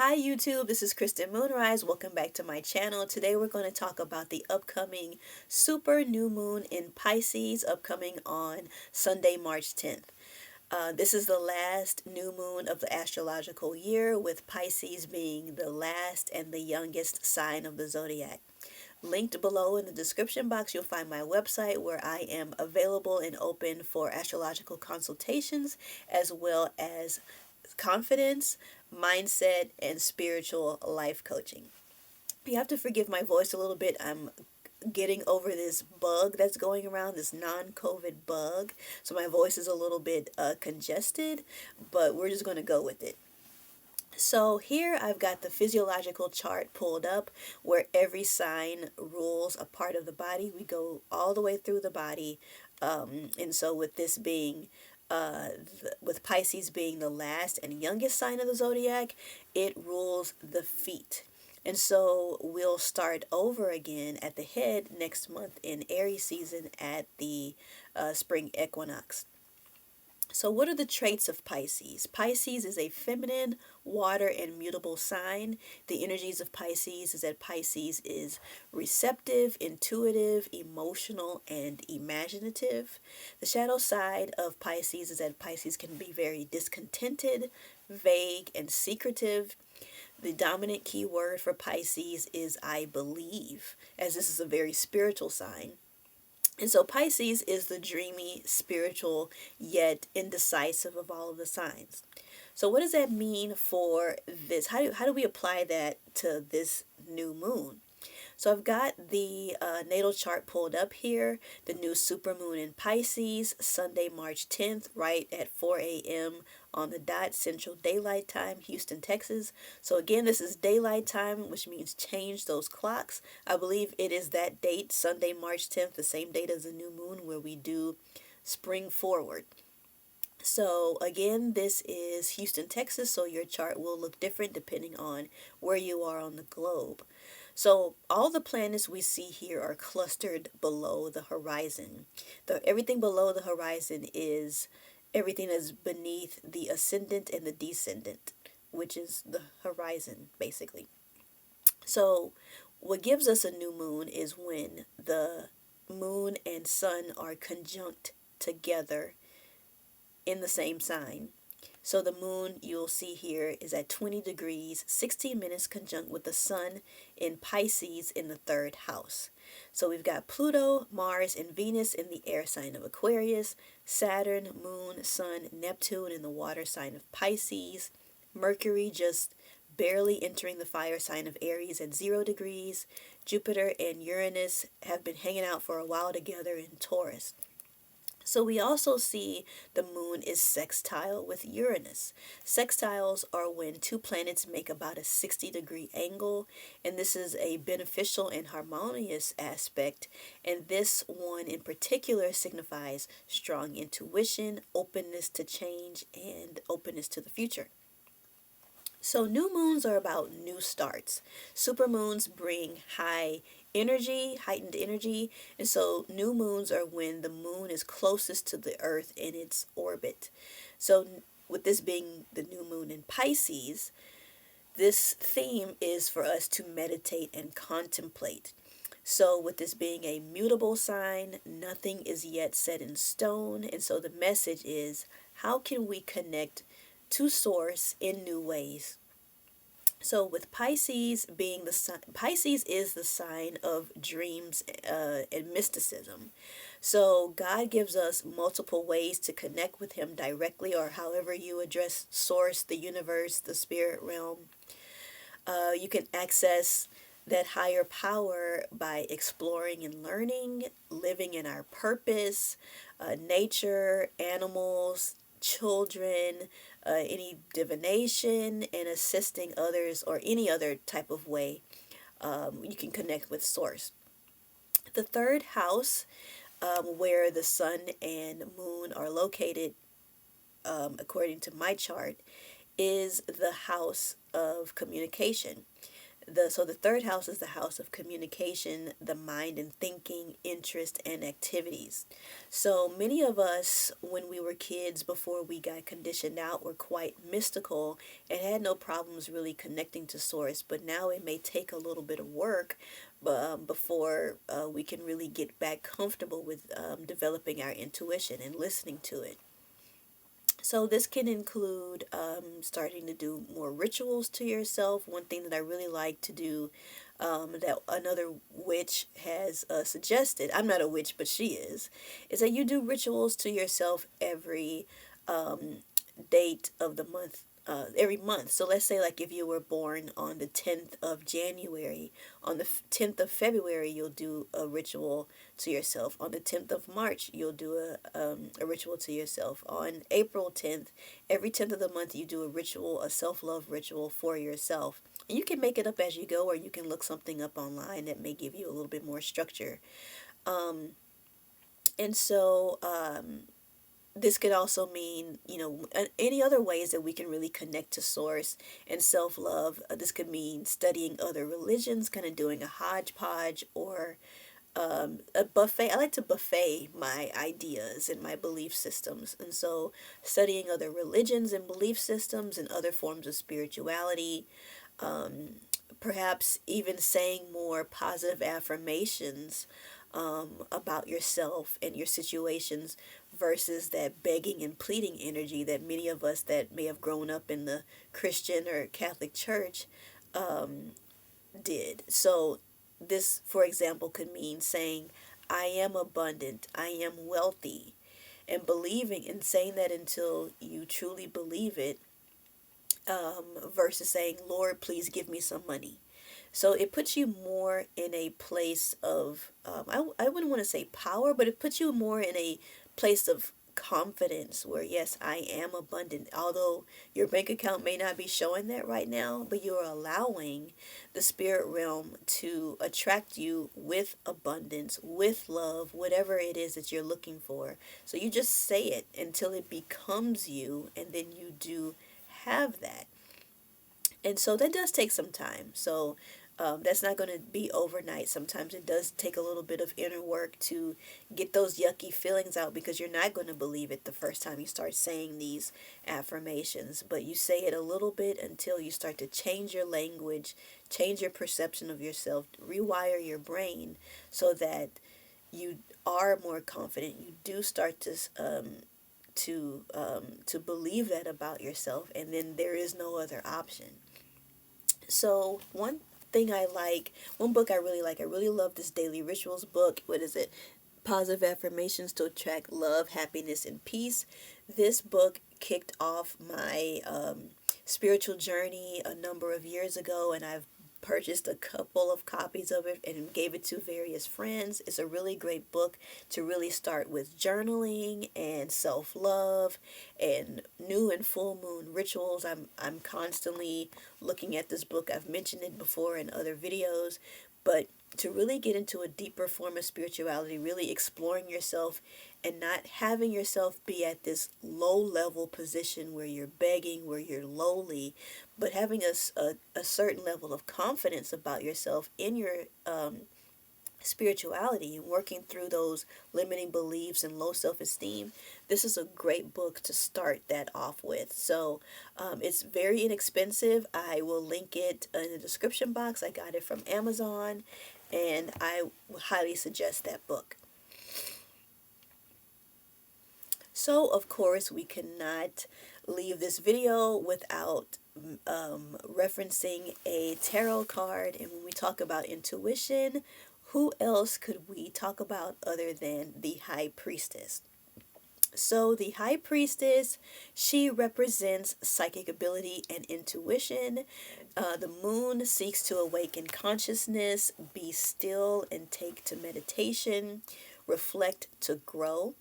Hi YouTube, this is Kristen Moonrise. Welcome back to my channel. Today we're going to talk about the upcoming super new moon in Pisces upcoming on Sunday, March 10th. This is the last new moon of the astrological year, with Pisces being the last and the youngest sign of the zodiac. Linked below in the description box, you'll find my website where I am available and open for astrological consultations, as well as confidence, mindset, and spiritual life coaching. You have to forgive my voice a little bit. I'm getting over this bug that's going around, this non-COVID bug. So my voice is a little bit congested, but we're just going to go with it. So here I've got the physiological chart pulled up where every sign rules a part of the body. We go all the way through the body. And so with this being with Pisces being the last and youngest sign of the zodiac, it rules the feet. And so we'll start over again at the head next month in Aries season at the spring equinox. So what are the traits of Pisces? Pisces is a feminine, water, and mutable sign. The energies of Pisces is that Pisces is receptive, intuitive, emotional, and imaginative. The shadow side of Pisces is that Pisces can be very discontented, vague, and secretive. The dominant key word for Pisces is I believe, as this is a very spiritual sign. And so Pisces is the dreamy, spiritual, yet indecisive of all of the signs. So what does that mean for this? How do we apply that to this new moon? So I've got the natal chart pulled up here. The new supermoon in Pisces, Sunday, March 10th, right at 4 a.m. on the dot, Central Daylight Time, Houston, Texas. So again, this is daylight time, which means change those clocks. I believe it is that date, Sunday, March 10th, the same date as the new moon, where we do spring forward. So again, this is Houston, Texas, so your chart will look different depending on where you are on the globe. So all the planets we see here are clustered below the horizon. Everything below the horizon is everything that's beneath the ascendant and the descendant, which is the horizon, basically. So what gives us a new moon is when the moon and sun are conjunct together in the same sign. So the moon you'll see here is at 20 degrees, 16 minutes conjunct with the sun in Pisces in the third house. So we've got Pluto, Mars, and Venus in the air sign of Aquarius, Saturn, Moon, Sun, Neptune in the water sign of Pisces, Mercury just barely entering the fire sign of Aries at 0 degrees, Jupiter and Uranus have been hanging out for a while together in Taurus. So we also see the moon is sextile with Uranus. Sextiles are when two planets make about a 60-degree angle, and this is a beneficial and harmonious aspect. And this one in particular signifies strong intuition, openness to change, and openness to the future. So new moons are about new starts. Supermoons bring heightened energy, and so new moons are when the moon is closest to the earth in its orbit. So with this being the new moon in Pisces, this theme is for us to meditate and contemplate. So with this being a mutable sign, nothing is yet set in stone, and so the message is, how can we connect to source in new ways? So with Pisces being the sign, Pisces is the sign of dreams and mysticism. So God gives us multiple ways to connect with him directly, or however you address source, the universe, the spirit realm. You can access that higher power by exploring and learning, living in our purpose, nature, animals, children, any divination, and assisting others, or any other type of way you can connect with source. The third house, where the sun and moon are located, according to my chart, is the house of communication. The third house is the house of communication, the mind and thinking, interest and activities. So many of us, when we were kids, before we got conditioned out, were quite mystical and had no problems really connecting to source. But now it may take a little bit of work before we can really get back comfortable with developing our intuition and listening to it. So this can include starting to do more rituals to yourself. One thing that I really like to do, that another witch has suggested, I'm not a witch, but she is that you do rituals to yourself every um, date of the month, every month. So let's say, like, if you were born on the 10th of January, on the 10th of February, you'll do a ritual to yourself. On the 10th of March, you'll do a ritual to yourself. On April 10th, every 10th of the month, you do a ritual, a self-love ritual for yourself. And you can make it up as you go, or you can look something up online that may give you a little bit more structure. Um, and so, this could also mean, any other ways that we can really connect to source and self-love. This could mean studying other religions, kind of doing a hodgepodge, or a buffet. I like to buffet my ideas and my belief systems. And so studying other religions and belief systems and other forms of spirituality, um, perhaps even saying more positive affirmations about yourself and your situations versus that begging and pleading energy that many of us that may have grown up in the Christian or Catholic Church um, did. So this, for example, could mean saying, I am abundant, I am wealthy, and believing and saying that until you truly believe it, versus saying, Lord, please give me some money. So it puts you more in a place of, I wouldn't want to say power, but it puts you more in a place of confidence where, yes, I am abundant. Although your bank account may not be showing that right now, but you're allowing the spirit realm to attract you with abundance, with love, whatever it is that you're looking for. So you just say it until it becomes you, and then you do have that. And so that does take some time. So that's not going to be overnight. Sometimes it does take a little bit of inner work to get those yucky feelings out, because you're not going to believe it the first time you start saying these affirmations. But you say it a little bit until you start to change your language, change your perception of yourself, rewire your brain so that you are more confident. You do start to believe that about yourself, and then there is no other option. So one book I really like, I really love this Daily Rituals book. What is it? Positive Affirmations to Attract Love, Happiness, and Peace. This book kicked off my spiritual journey a number of years ago, and I've purchased a couple of copies of it and gave it to various friends. It's a really great book to really start with journaling and self-love and new and full moon rituals. I'm constantly looking at this book. I've mentioned it before in other videos, but to really get into a deeper form of spirituality, really exploring yourself and not having yourself be at this low level position where you're begging, where you're lowly, but having a certain level of confidence about yourself in your spirituality and working through those limiting beliefs and low self-esteem. This is a great book to start that off with. So it's very inexpensive. I will link it in the description box. I got it from Amazon, and I highly suggest that book. So of course we cannot leave this video without referencing a tarot card. And when we talk about intuition, who else could we talk about other than the High Priestess? So the High Priestess, she represents psychic ability and intuition. The moon seeks to awaken consciousness, be still and take to meditation, reflect to grow.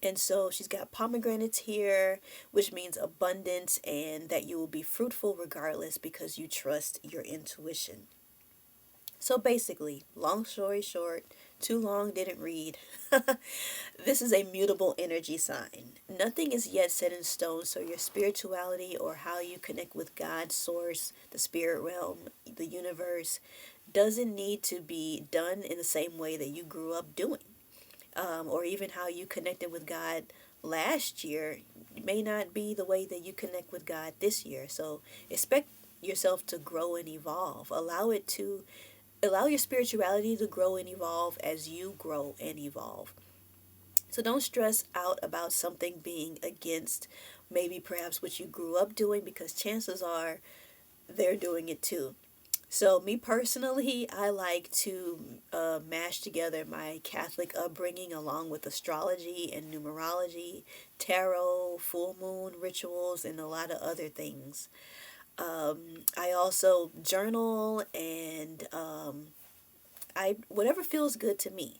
And so she's got pomegranates here, which means abundance and that you will be fruitful regardless because you trust your intuition. So basically, long story short, too long, didn't read. This is a mutable energy sign. Nothing is yet set in stone, so your spirituality or how you connect with God's source, the spirit realm, the universe doesn't need to be done in the same way that you grew up doing, or even how you connected with God last year may not be the way that you connect with God this year. So expect yourself to grow and evolve. Allow your spirituality to grow and evolve as you grow and evolve. So don't stress out about something being against maybe perhaps what you grew up doing, because chances are they're doing it too. So, me personally, I like to mash together my Catholic upbringing along with astrology and numerology, tarot, full moon rituals, and a lot of other things. I also journal, and I whatever feels good to me.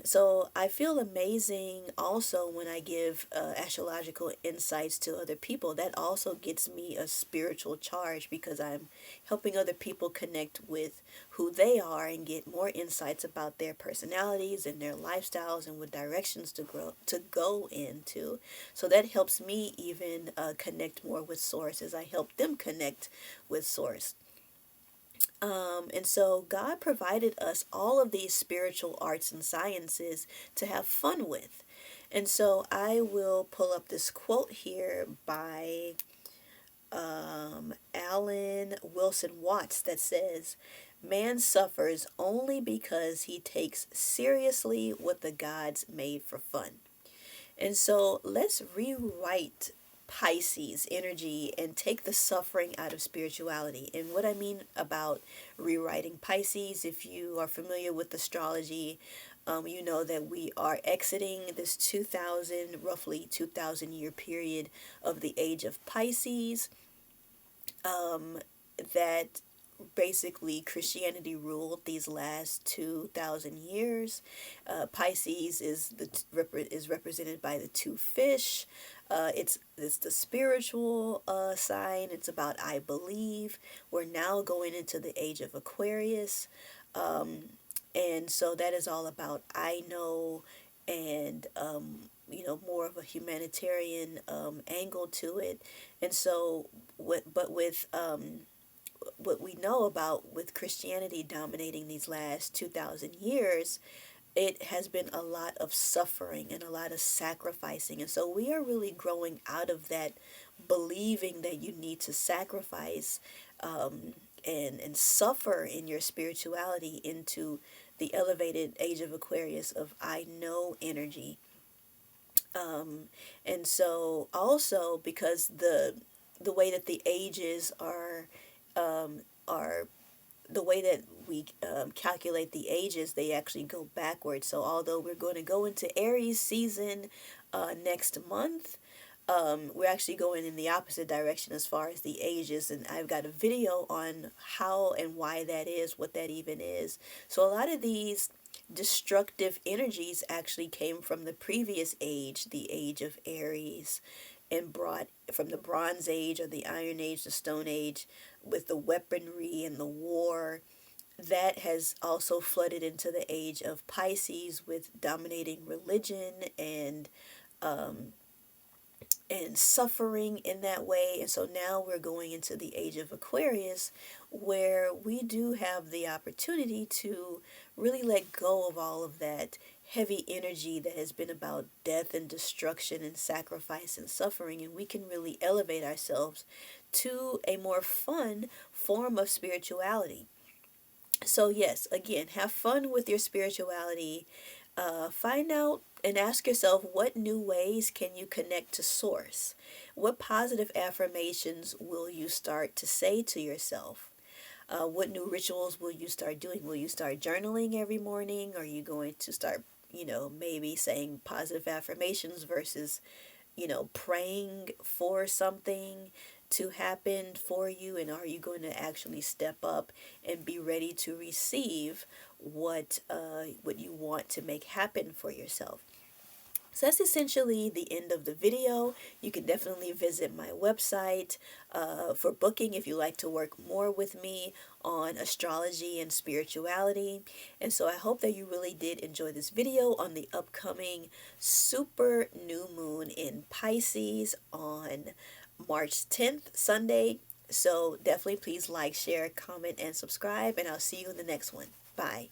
So I feel amazing also when I give astrological insights to other people. That also gets me a spiritual charge, because I'm helping other people connect with who they are and get more insights about their personalities and their lifestyles and what directions to go into. So that helps me even connect more with Source as I help them connect with Source. And so God provided us all of these spiritual arts and sciences to have fun with. And so I will pull up this quote here by Alan Wilson Watts that says, "Man suffers only because he takes seriously what the gods made for fun." And so let's rewrite Pisces energy and take the suffering out of spirituality. And what I mean about rewriting Pisces, if you are familiar with astrology, you know that we are exiting this 2000, roughly 2000 year period of the age of Pisces, that basically Christianity ruled these last 2000 years. Pisces is represented by the two fish. It's the spiritual sign. It's about I believe. We're now going into the age of Aquarius, and so that is all about I know, and more of a humanitarian angle to it. And so what we know about with Christianity dominating these last 2000 years, it has been a lot of suffering and a lot of sacrificing. And so we are really growing out of that believing that you need to sacrifice, and suffer in your spirituality into the elevated age of Aquarius of I know energy. And so also because the way that the ages are the way that we calculate the ages, they actually go backwards. So although we're going to go into Aries season next month, we're actually going in the opposite direction as far as the ages. And I've got a video on how and why that is, what that even is. So a lot of these destructive energies actually came from the previous age, the age of Aries, and brought from the Bronze Age or the Iron Age, the Stone Age, with the weaponry and the war. That has also flooded into the age of Pisces with dominating religion and suffering in that way. And so now we're going into the age of Aquarius, where we do have the opportunity to really let go of all of that heavy energy that has been about death and destruction and sacrifice and suffering, and we can really elevate ourselves to a more fun form of spirituality. So yes, again, have fun with your spirituality. Find out and ask yourself, what new ways can you connect to Source? What positive affirmations will you start to say to yourself? What new rituals will you start doing? Will you start journaling every morning? Are you going to start, maybe saying positive affirmations versus, praying for something to happen for you? And are you going to actually step up and be ready to receive what you want to make happen for yourself? So that's essentially the end of the video. You can definitely visit my website for booking if you like to work more with me on astrology and spirituality. And so I hope that you really did enjoy this video on the upcoming super new moon in Pisces on March 10th, Sunday. So definitely please like, share, comment, and subscribe, and I'll see you in the next one. Bye.